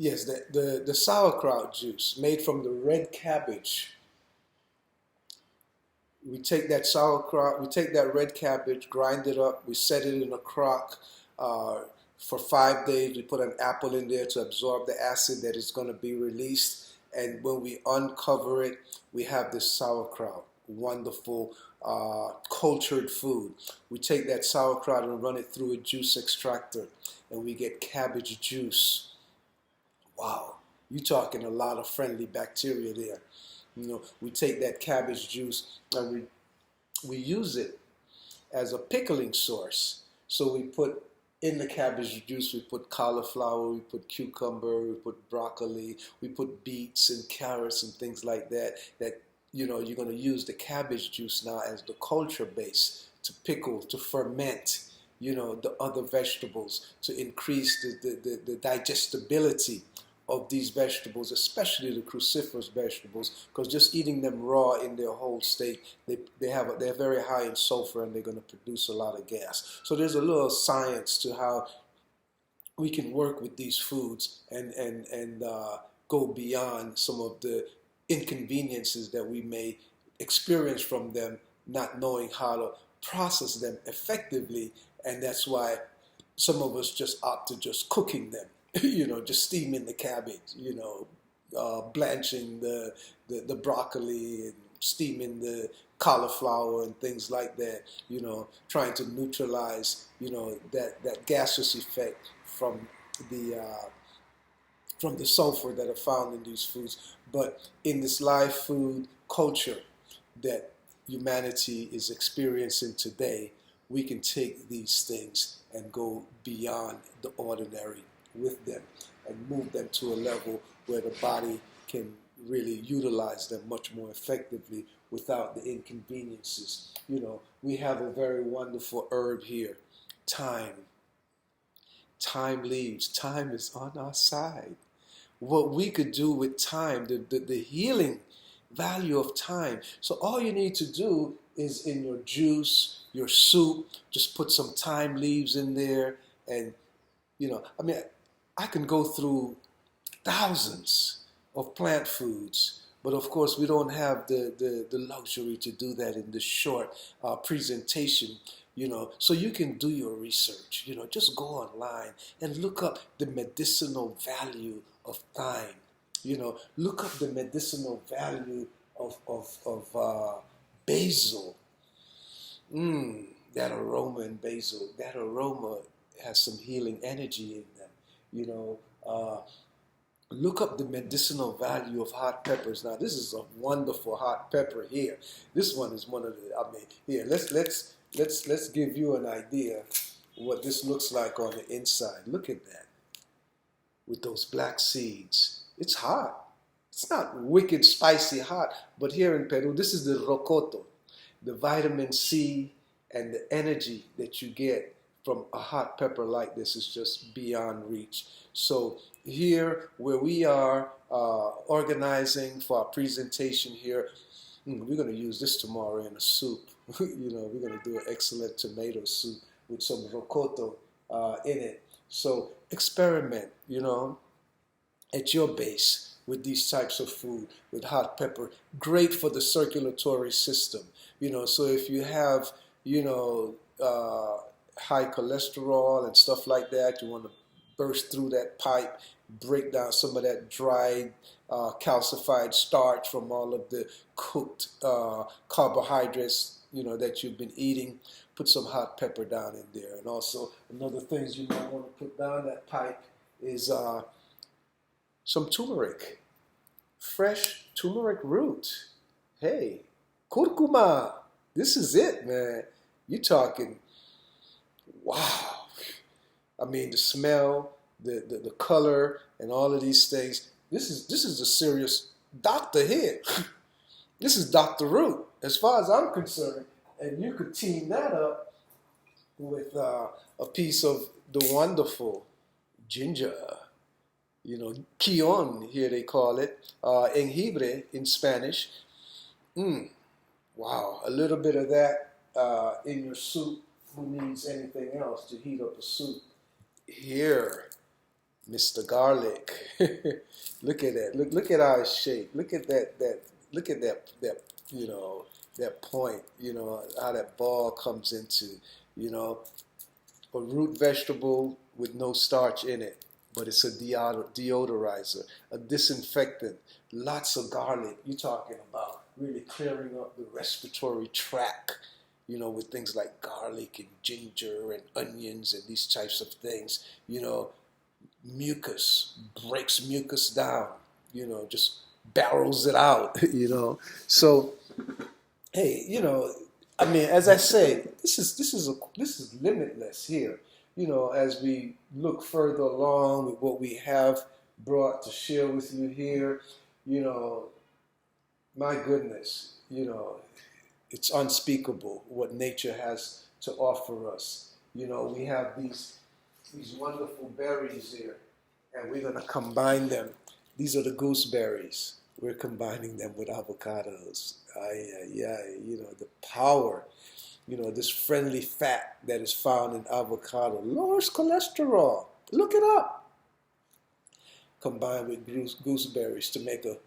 Yes, the sauerkraut juice made from the red cabbage. We take that sauerkraut, we take that red cabbage, grind it up, we set it in a crock uh, for 5 days. We put an apple in there to absorb the acid that is going to be released. And when we uncover it, we have this sauerkraut, wonderful cultured food. We take that sauerkraut and run it through a juice extractor, and we get cabbage juice. Wow, you're talking a lot of friendly bacteria there. We take that cabbage juice and we use it as a pickling source. So we put in the cabbage juice, we put cauliflower, we put cucumber, we put broccoli, we put beets and carrots and things like that. You're going to use the cabbage juice now as the culture base to pickle, to ferment, the other vegetables, to increase the digestibility of these vegetables, especially the cruciferous vegetables, because just eating them raw in their whole state, they're very high in sulfur and they're going to produce a lot of gas. So there's a little science to how we can work with these foods and go beyond some of the inconveniences that we may experience from them, not knowing how to process them effectively, and that's why some of us just opt to just cooking them. Just steaming the cabbage, blanching the broccoli and steaming the cauliflower and things like that, trying to neutralize, that gaseous effect the from the sulfur that are found in these foods. But in this live food culture that humanity is experiencing today, we can take these things and go beyond the ordinary with them and move them to a level where the body can really utilize them much more effectively without the inconveniences. We have a very wonderful herb here, thyme. Thyme leaves. Thyme is on our side. What we could do with thyme, the healing value of thyme. So all you need to do is in your juice, your soup, just put some thyme leaves in there. And I can go through thousands of plant foods, but of course we don't have the luxury to do that in this short presentation. So you can do your research. Just go online and look up the medicinal value of thyme. Look up the medicinal value of basil. That aroma in basil, that aroma has some healing energy in them. Look up the medicinal value of hot peppers. Now, this is a wonderful hot pepper here. This one is one of the. Here, let's give you an idea what this looks like on the inside. Look at that, with those black seeds. It's hot. It's not wicked spicy hot, but here in Peru, this is the rocoto, the vitamin C and the energy that you get from a hot pepper like this is just beyond reach. So here, where we are organizing for our presentation here, we're going to use this tomorrow in a soup. We're going to do an excellent tomato soup with some rocoto in it. So experiment, at your base with these types of food, with hot pepper. Great for the circulatory system. So if you have, high cholesterol and stuff like that, you want to burst through that pipe, break down some of that dried, calcified starch from all of the cooked carbohydrates, that you've been eating. Put some hot pepper down in there. And also, another things you might want to put down that pipe is some turmeric, fresh turmeric root. Hey, curcuma. This is it, man. You're talking, wow. The smell, the color, and all of these things. This is a serious doctor here. This is Dr. Root, as far as I'm concerned. And you could team that up with a piece of the wonderful ginger. Kion, here they call it, jengibre in Spanish. Wow, a little bit of that in your soup. Who needs anything else to heat up a soup? Here, Mr. Garlic. Look at that. Look at our shape. Look at that. Look at that. You know, that point. You know how that ball comes into. You know, a root vegetable with no starch in it, but it's a deodorizer, a disinfectant. Lots of garlic. You're talking about really clearing up the respiratory tract. You know, with things like garlic and ginger and onions and these types of things. You know, mucus, breaks mucus down, you know, just barrels it out, you know. So, hey, you know, I mean, as I say, this is limitless here. You know, as we look further along with what we have brought to share with you here, you know, my goodness, you know, it's unspeakable what nature has to offer us. You know, we have these wonderful berries here, and we're going to combine them. These are the gooseberries. We're combining them with avocados. Yeah, you know, the power, you know, this friendly fat that is found in avocado lowers cholesterol. Look it up. Combined with gooseberries to make a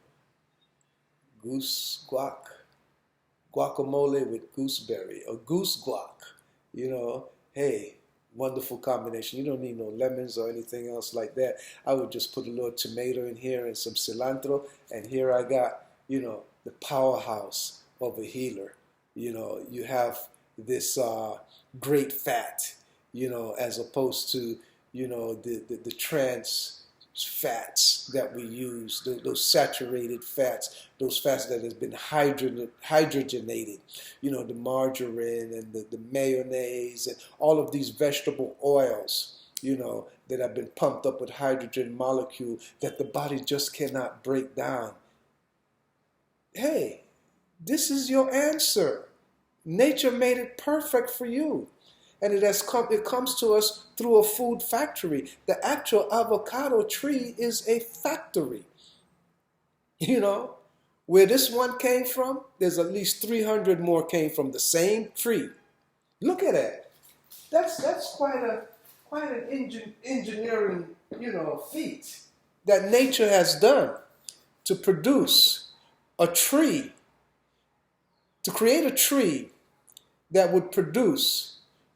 guacamole with gooseberry, or goose guac. You know, hey, wonderful combination. You don't need no lemons or anything else like that. I would just put a little tomato in here and some cilantro, and here I got, you know, the powerhouse of a healer. You know, you have this great fat, you know, as opposed to, you know, the trans fats that we use, those saturated fats, those fats that has been hydrogenated, you know, the margarine and the mayonnaise and all of these vegetable oils, you know, that have been pumped up with hydrogen molecule that the body just cannot break down. Hey, this is your answer. Nature made it perfect for you. And it comes to us through a food factory. The actual avocado tree is a factory. You know, where this one came from, there's at least 300 more came from the same tree. Look at that. That's quite an engineering, you know, feat that nature has done to produce a tree, to create a tree that would produce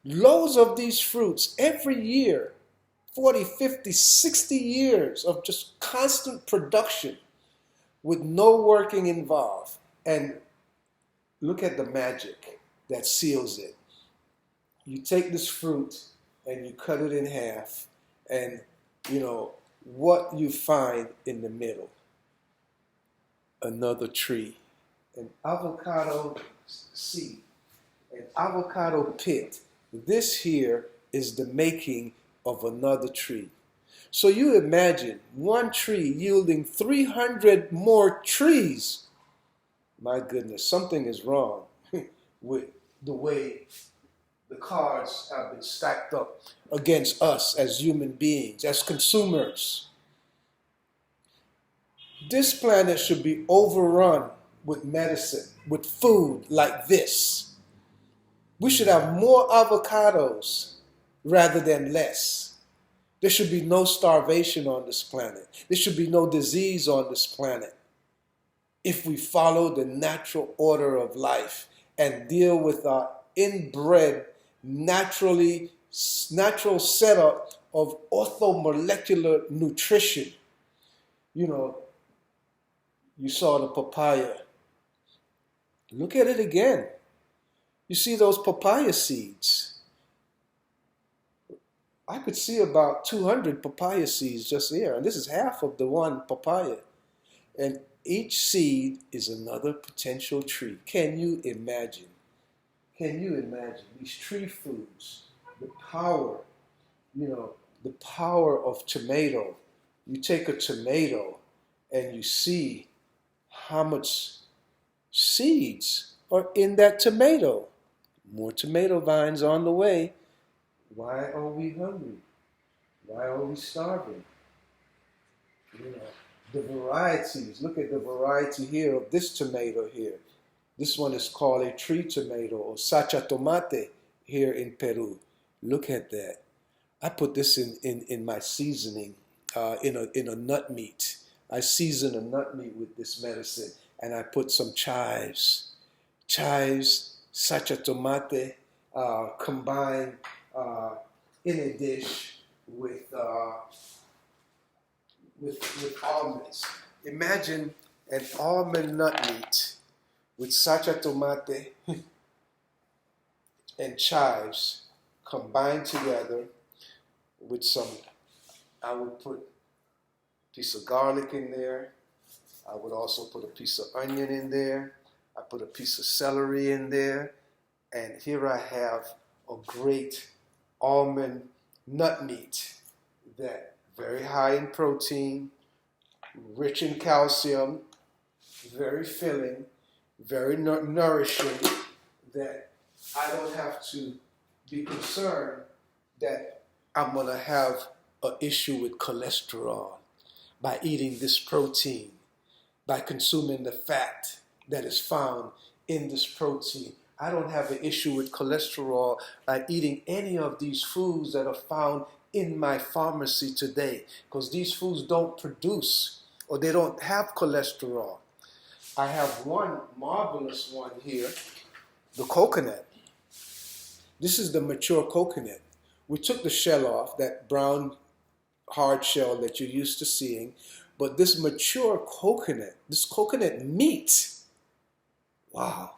loads of these fruits every year, 40, 50, 60 years of just constant production with no working involved. And look at the magic that seals it. You take this fruit and you cut it in half, and you know what you find in the middle? Another tree, an avocado seed, an avocado pit. This here is the making of another tree. So you imagine one tree yielding 300 more trees. My goodness, something is wrong with the way the cards have been stacked up against us as human beings, as consumers. This planet should be overrun with medicine, with food like this. We should have more avocados rather than less. There should be no starvation on this planet. There should be no disease on this planet if we follow the natural order of life and deal with our inbred, natural setup of orthomolecular nutrition. You know, you saw the papaya. Look at it again. You see those papaya seeds. I could see about 200 papaya seeds just here. And this is half of the one papaya. And each seed is another potential tree. Can you imagine? Can you imagine these tree foods? The power, you know, the power of tomato. You take a tomato and you see how much seeds are in that tomato. More tomato vines on the way. Why are we hungry? Why are we starving? You know, the varieties. Look at the variety here of this tomato here. This one is called a tree tomato, or sacha tomate here in Peru. Look at that. I put this in my seasoning in a nut meat. I season a nut meat with this medicine, and I put some chives, sacha tomate, combined in a dish with almonds. Imagine an almond nut meat with sacha tomate and chives combined together with some, I would put a piece of garlic in there. I would also put a piece of onion in there. I put a piece of celery in there. And here I have a great almond nut meat that very high in protein, rich in calcium, very filling, very nourishing, that I don't have to be concerned that I'm going to have an issue with cholesterol by eating this protein, by consuming the fat that is found in this protein. I don't have an issue with cholesterol by eating any of these foods that are found in my pharmacy today, because these foods don't produce or they don't have cholesterol. I have one marvelous one here, the coconut. This is the mature coconut. We took the shell off, that brown hard shell that you're used to seeing, but this mature coconut, this coconut meat, wow,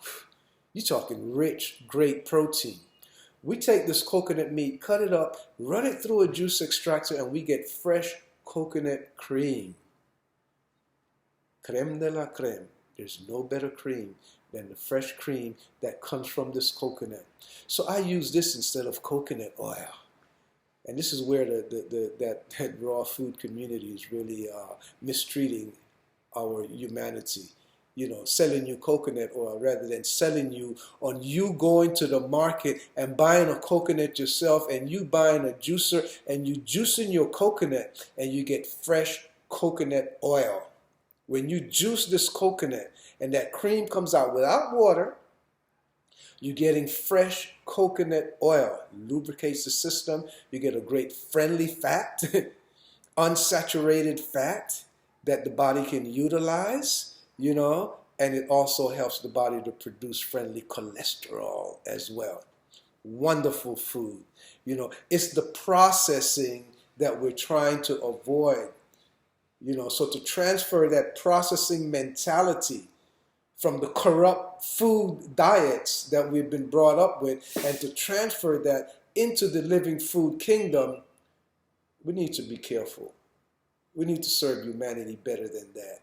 you're talking rich, great protein. We take this coconut meat, cut it up, run it through a juice extractor, and we get fresh coconut cream. Crème de la crème. There's no better cream than the fresh cream that comes from this coconut. So I use this instead of coconut oil. And this is where that raw food community is really mistreating our humanity. You know, selling you coconut oil rather than selling you on you going to the market and buying a coconut yourself, and you buying a juicer and you juicing your coconut and you get fresh coconut oil. When you juice this coconut and that cream comes out without water, you're getting fresh coconut oil. Lubricates the system. You get a great friendly fat, unsaturated fat that the body can utilize, you know, and it also helps the body to produce friendly cholesterol as well. Wonderful food. You know, it's the processing that we're trying to avoid. You know, so to transfer that processing mentality from the corrupt food diets that we've been brought up with, and to transfer that into the living food kingdom, we need to be careful. We need to serve humanity better than that.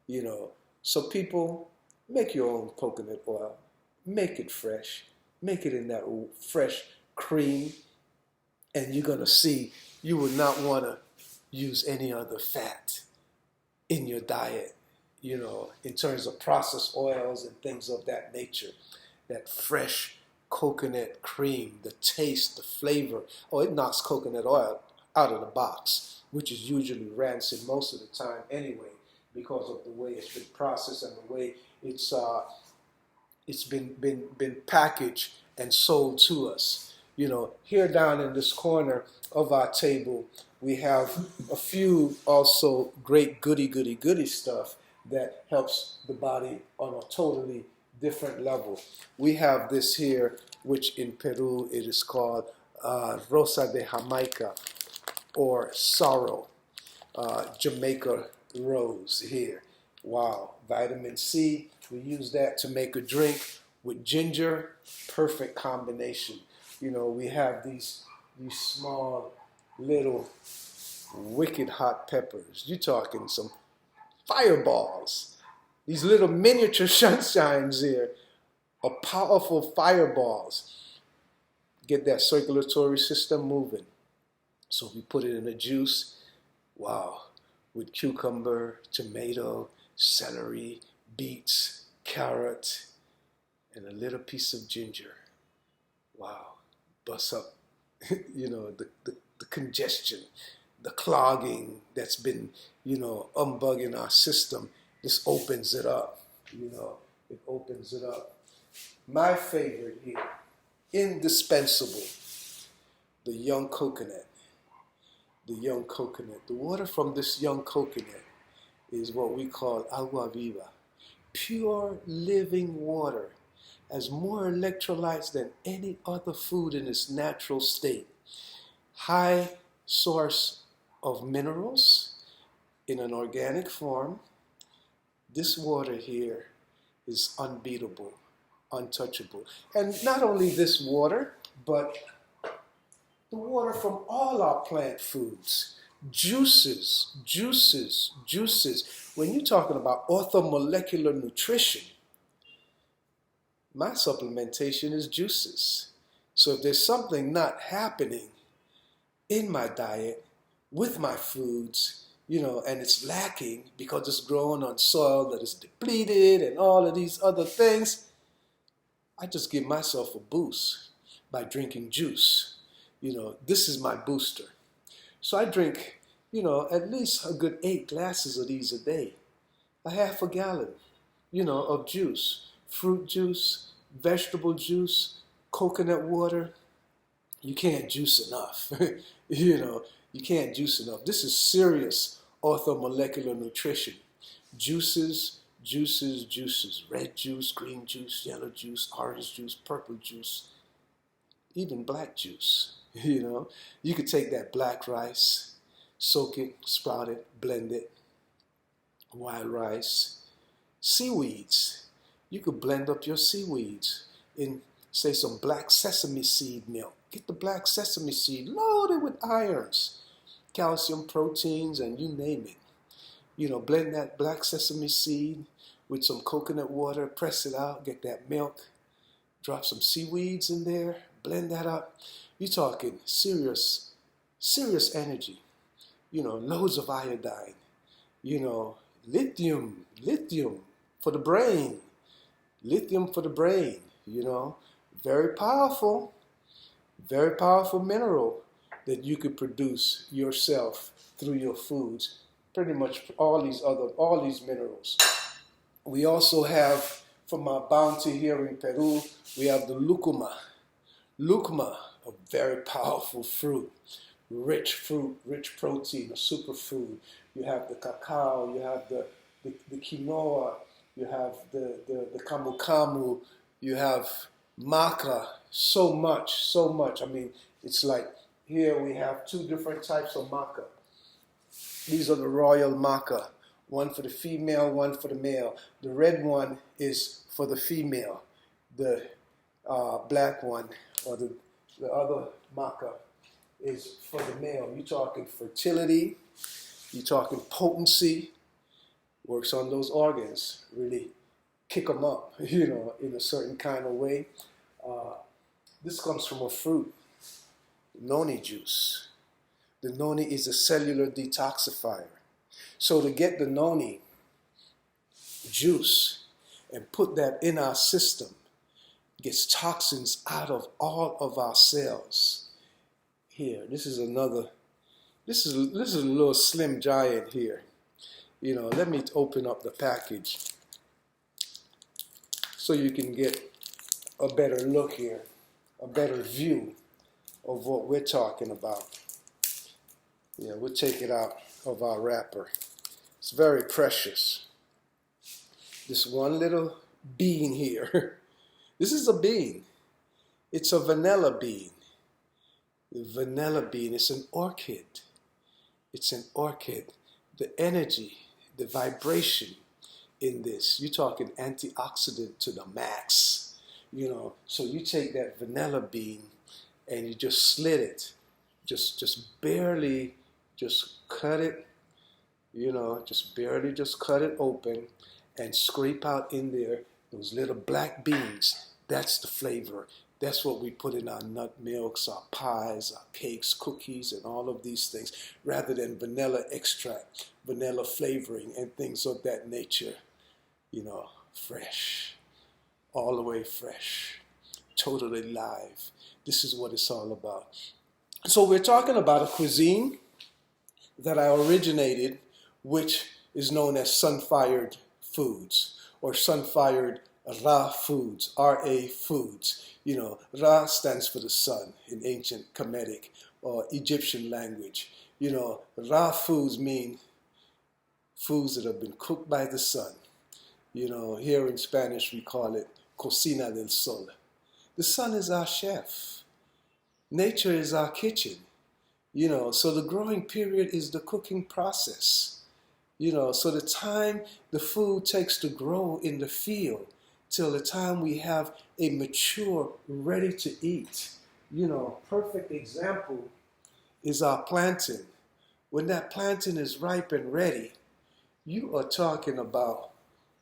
You know, so people, make your own coconut oil. Make it fresh. Make it in that fresh cream. And you're going to see you will not want to use any other fat in your diet, you know, in terms of processed oils and things of that nature. That fresh coconut cream, the taste, the flavor. Oh, it knocks coconut oil out of the box, which is usually rancid most of the time anyway, because of the way it's been processed and the way it's been packaged and sold to us. You know, here down in this corner of our table, we have a few also great goody stuff that helps the body on a totally different level. We have this here, which in Peru it is called Rosa de Jamaica, or sorrow, Jamaica rose here. Wow, vitamin C, we use that to make a drink with ginger, perfect combination. You know, we have these small little wicked hot peppers. You're talking some fireballs. These little miniature sunshines here are powerful fireballs. Get that circulatory system moving. So we put it in a juice. Wow. With cucumber, tomato, celery, beets, carrot, and a little piece of ginger. Wow. Bust up, you know, the congestion, the clogging that's been, you know, unbugging our system. This opens it up, you know, it opens it up. My favorite here, indispensable, the young coconut. the young coconut. The water from this young coconut is what we call agua viva, pure living water, has more electrolytes than any other food in its natural state. High source of minerals in an organic form. This water here is unbeatable, untouchable. And not only this water, but the water from all our plant foods. Juices, juices, juices. When you're talking about orthomolecular nutrition, my supplementation is juices. So if there's something not happening in my diet, with my foods, and it's lacking because it's grown on soil that is depleted and all of these other things, I just give myself a boost by drinking juice. This is my booster. So I drink, at least a good 8 glasses of these a day, a half a gallon, of juice, fruit juice, vegetable juice, coconut water. You can't juice enough. You can't juice enough. This is serious orthomolecular nutrition. Juices, juices, juices. Red juice, green juice, yellow juice, orange juice, purple juice, even black juice. You could take that black rice, soak it, sprout it, blend it, wild rice, seaweeds. You could blend up your seaweeds in, say, some black sesame seed milk. Get the black sesame seed loaded with irons, calcium, proteins, and you name it. Blend that black sesame seed with some coconut water, press it out, get that milk, drop some seaweeds in there, blend that up. You're talking serious energy. Loads of iodine. Lithium for the brain. Lithium for the brain, very powerful mineral that you could produce yourself through your foods. Pretty much all these minerals. We also have, from our bounty here in Peru, we have the lucuma. Lucuma, a very powerful fruit, rich protein, a superfood. You have the cacao, you have the quinoa, you have the camu camu, you have maca, so much. I mean, it's like here we have 2 different types of maca. These are the royal maca, one for the female, one for the male. The red one is for the female. The black one, or the other maca, is for the male. You're talking fertility, you're talking potency, works on those organs, really kick them up, in a certain kind of way. This comes from a fruit, noni juice. The noni is a cellular detoxifier. So to get the noni juice and put that in our system, gets toxins out of all of our cells. Here, this is a little slim giant here. Let me open up the package so you can get a better look here, a better view of what we're talking about. We'll take it out of our wrapper. It's very precious. This one little bean here. This is a bean. It's a vanilla bean. The vanilla bean is an orchid. It's an orchid. The energy, the vibration in this, you're talking antioxidant to the max. So you take that vanilla bean and you just slit it, just barely, just cut it, just barely just cut it open and scrape out in there those little black beans. That's the flavor. That's what we put in our nut milks, our pies, our cakes, cookies, and all of these things, rather than vanilla extract, vanilla flavoring, and things of that nature. Fresh, all the way fresh, totally live. This is what it's all about. So we're talking about a cuisine that I originated, which is known as SUNFIRED foods, or SUNFIRED Ra foods, R-A foods. Ra stands for the sun in ancient Kemetic or Egyptian language. You know, raw foods mean foods that have been cooked by the sun. You know, here in Spanish we call it cocina del sol. The sun is our chef. Nature is our kitchen. You know, so the growing period is the cooking process. You know, so the time the food takes to grow in the field till the time we have a mature, ready to eat. You know, perfect example is our plantain. When that plantain is ripe and ready, you are talking about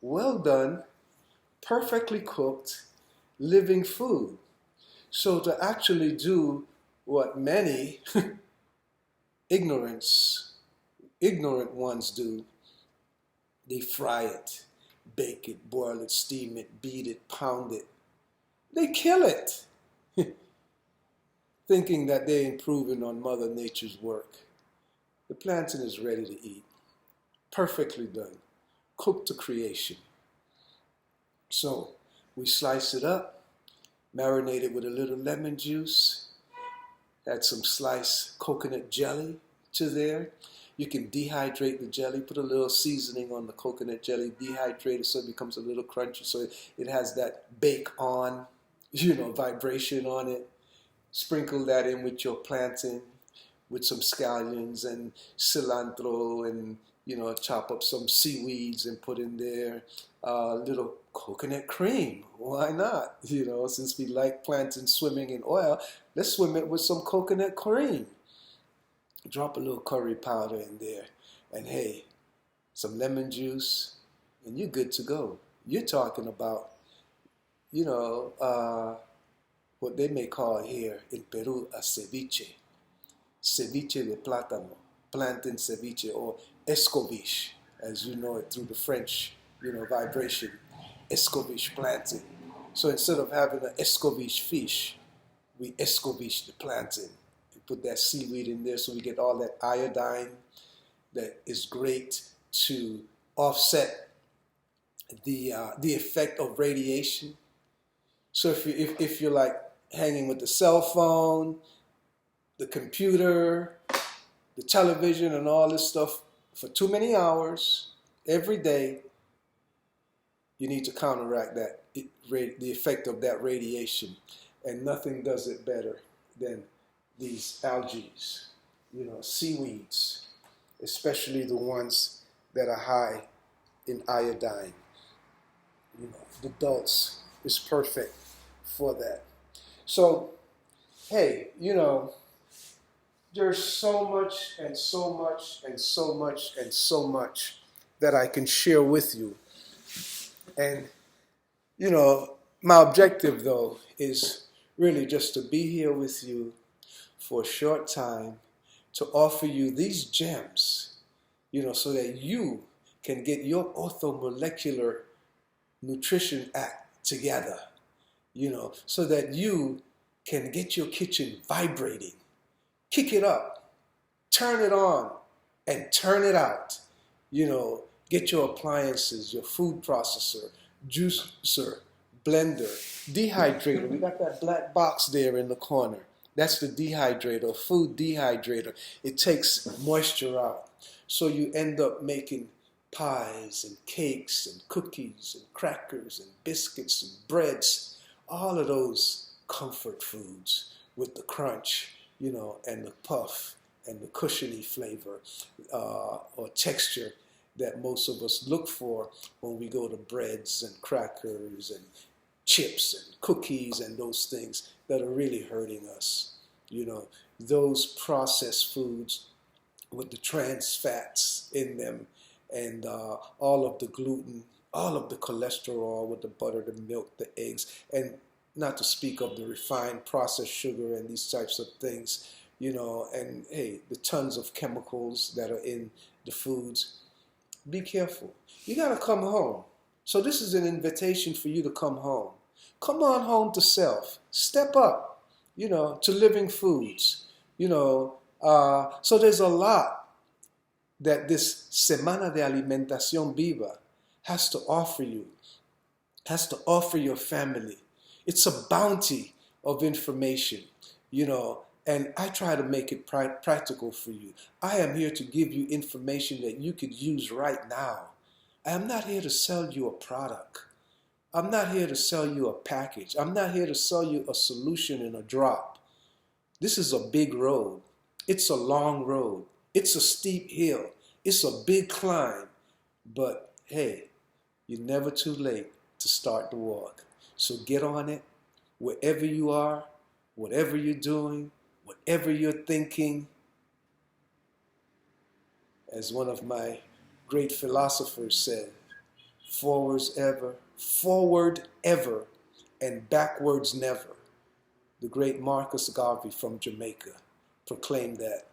well done, perfectly cooked, living food. So to actually do what many ignorant ones do, they fry it, bake it, boil it, steam it, beat it, pound it. They kill it, thinking that they're improving on Mother Nature's work. The plantain is ready to eat, perfectly done, cooked to creation. So we slice it up, marinate it with a little lemon juice, add some sliced coconut jelly to there. You can dehydrate the jelly, put a little seasoning on the coconut jelly, dehydrate it so it becomes a little crunchy, so it has that bake on, you know, vibration on it. Sprinkle that in with your plantain, with some scallions and cilantro, and, you know, chop up some seaweeds and put in there a little coconut cream. Why not? You know, since we like plantain swimming in oil, let's swim it with some coconut cream. Drop a little curry powder in there, and hey, some lemon juice, and you're good to go. You're talking about, you know, what they may call here in Peru a ceviche. Ceviche de plátano, plantain ceviche, or escovitch, as you know it through the French, you know, vibration, escovitch plantain. So instead of having an escovitch fish, we escovitch the plantain. We put that seaweed in there so we get all that iodine that is great to offset the effect of radiation. So if you're like hanging with the cell phone, the computer, the television, and all this stuff for too many hours every day, you need to counteract that, the effect of that radiation. And nothing does it better than these algae, you know, seaweeds, especially the ones that are high in iodine. You know, the dulse is perfect for that. So, hey, you know, there's so much and so much and so much and so much that I can share with you. And, you know, my objective, though, is really just to be here with you for a short time to offer you these gems, you know, so that you can get your orthomolecular nutrition act together, you know, so that you can get your kitchen vibrating. Kick it up, turn it on, and turn it out. You know, get your appliances, your food processor, juicer, blender, dehydrator. We got that black box there in the corner. That's the dehydrator, food dehydrator. It takes moisture out. So you end up making pies and cakes and cookies and crackers and biscuits and breads, all of those comfort foods with the crunch, you know, and the puff and the cushiony flavor or texture that most of us look for when we go to breads and crackers and chips and cookies and those things that are really hurting us. You know, those processed foods with the trans fats in them and all of the gluten, all of the cholesterol with the butter, the milk, the eggs, and not to speak of the refined processed sugar and these types of things, you know, and hey, the tons of chemicals that are in the foods. Be careful. You got to come home. So this is an invitation for you to come home. Come on home to self. Step up, you know, to living foods, you know. So there's a lot that this Semana de Alimentación Viva has to offer you, has to offer your family. It's a bounty of information, you know, And I try to make it practical for you. I am here to give you information that you could use right now. I am not here to sell you a product. I'm not here to sell you a package. I'm not here to sell you a solution in a drop. This is a big road. It's a long road. It's a steep hill. It's a big climb. But hey, you're never too late to start the walk. So get on it, wherever you are, whatever you're doing, whatever you're thinking. As one of my great philosophers said, forward ever, and backwards never. The great Marcus Garvey from Jamaica proclaimed that,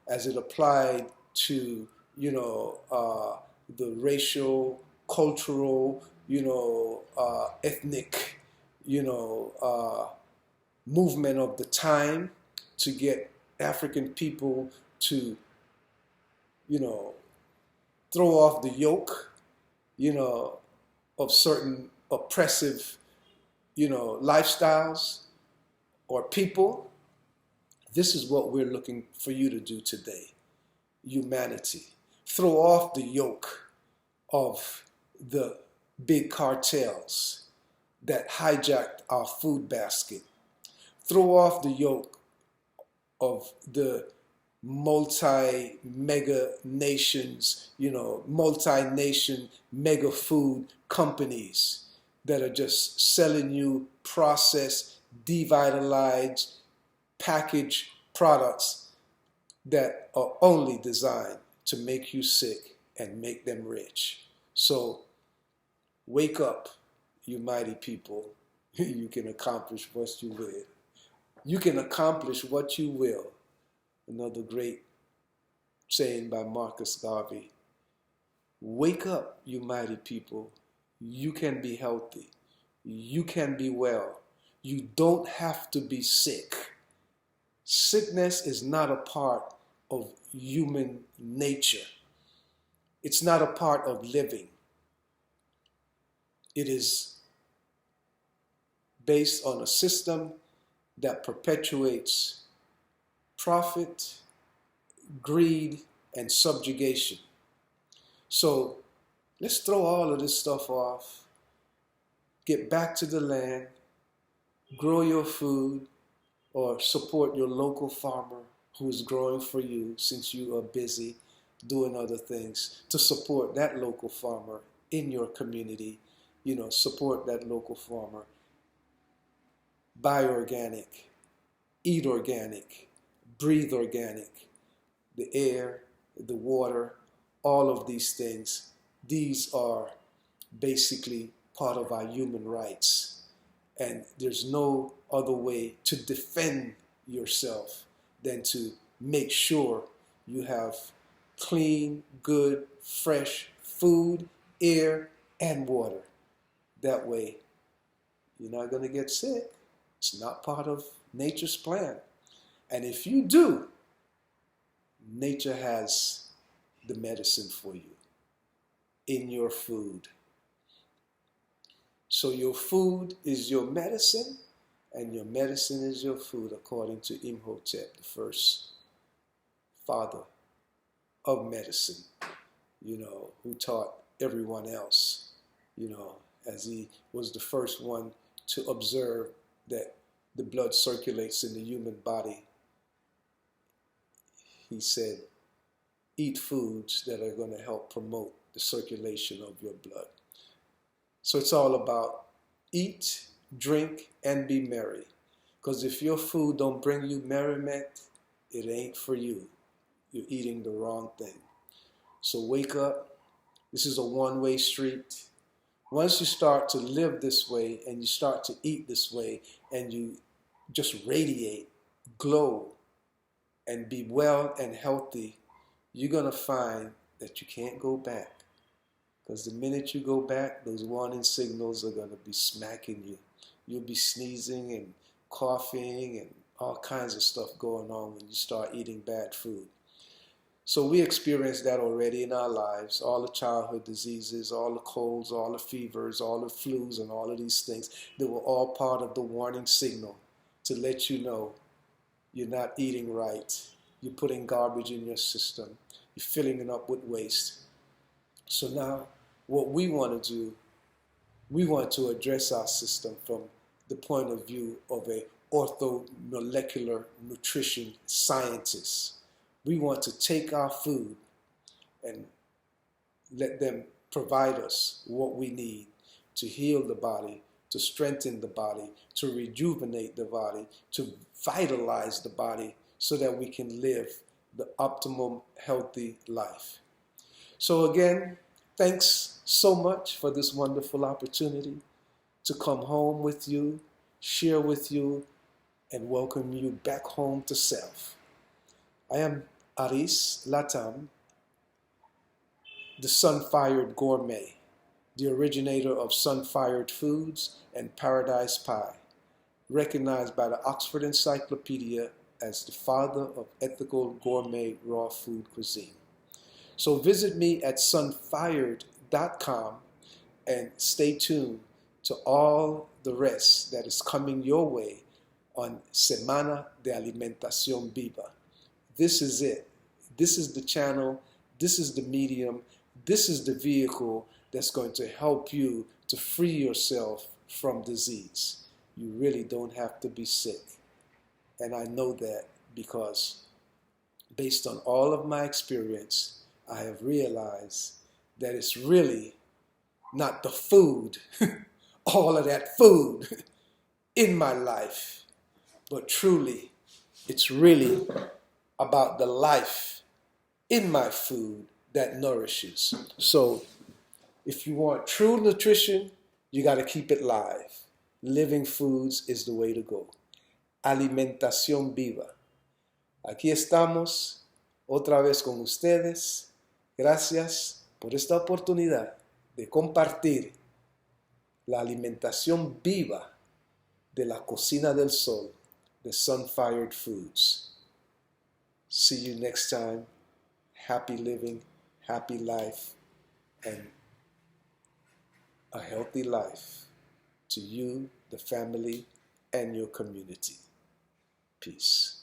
as it applied to, the racial, cultural, ethnic, movement of the time to get African people to, throw off the yoke, of certain oppressive, lifestyles or people. This is what we're looking for you to do today. Humanity. Throw off the yoke of the big cartels that hijacked our food basket. Throw off the yoke of the multi-mega nations, multi-nation mega food companies that are just selling you processed, devitalized, packaged products that are only designed to make you sick and make them rich. So wake up, you mighty people. You can accomplish what you will. You can accomplish what you will. Another great saying by Marcus Garvey. Wake up, you mighty people. You can be healthy. You can be well. You don't have to be sick. Sickness is not a part of human nature. It's not a part of living. It is based on a system that perpetuates profit, greed, and subjugation. So let's throw all of this stuff off, get back to the land, grow your food, or support your local farmer who is growing for you since you are busy doing other things, to support that local farmer in your community. Support that local farmer. Buy organic, eat organic, breathe organic. The air, the water, all of these things, these are basically part of our human rights. And there's no other way to defend yourself than to make sure you have clean, good, fresh food, air, and water. That way, you're not going to get sick. It's not part of nature's plan. And if you do, nature has the medicine for you in your food. So your food is your medicine, and your medicine is your food, according to Imhotep, the first father of medicine, who taught everyone else, as he was the first one to observe that the blood circulates in the human body. He said, eat foods that are going to help promote the circulation of your blood. So it's all about eat, drink, and be merry. Because if your food don't bring you merriment, it ain't for you. You're eating the wrong thing. So wake up. This is a one-way street. Once you start to live this way and you start to eat this way and you just radiate, glow, and be well and healthy, you're going to find that you can't go back. Because the minute you go back, those warning signals are going to be smacking you. You'll be sneezing and coughing and all kinds of stuff going on when you start eating bad food. So we experienced that already in our lives, all the childhood diseases, all the colds, all the fevers, all the flus, and all of these things. They were all part of the warning signal to let you know you're not eating right, you're putting garbage in your system, you're filling it up with waste. So now what we want to do, we want to address our system from the point of view of a orthomolecular nutrition scientist. We want to take our food and let them provide us what we need to heal the body, to strengthen the body, to rejuvenate the body, to vitalize the body so that we can live the optimum healthy life. So again, thanks so much for this wonderful opportunity to come home with you, share with you, and welcome you back home to self. I am Aris LaTham, the SUNFIRED Gourmet, the originator of SUNFIRED Foods and Paradise Pie, recognized by the Oxford Encyclopedia as the father of ethical gourmet raw food cuisine. So visit me at sunfired.com and stay tuned to all the rest that is coming your way on Semana de Alimentación Viva. This is it. This is the channel. This is the medium. This is the vehicle that's going to help you to free yourself from disease. You really don't have to be sick. And I know that because based on all of my experience, I have realized that it's really not the food, all of that food in my life, but truly it's really about the life in my food that nourishes. So if you want true nutrition, you got to keep it live. Living foods is the way to go. Alimentación viva. Aquí estamos otra vez con ustedes. Gracias por esta oportunidad de compartir la alimentación viva de la cocina del sol, the SUNFIRED Foods. See you next time. Happy living, happy life, and a healthy life to you, the family, and your community. Peace.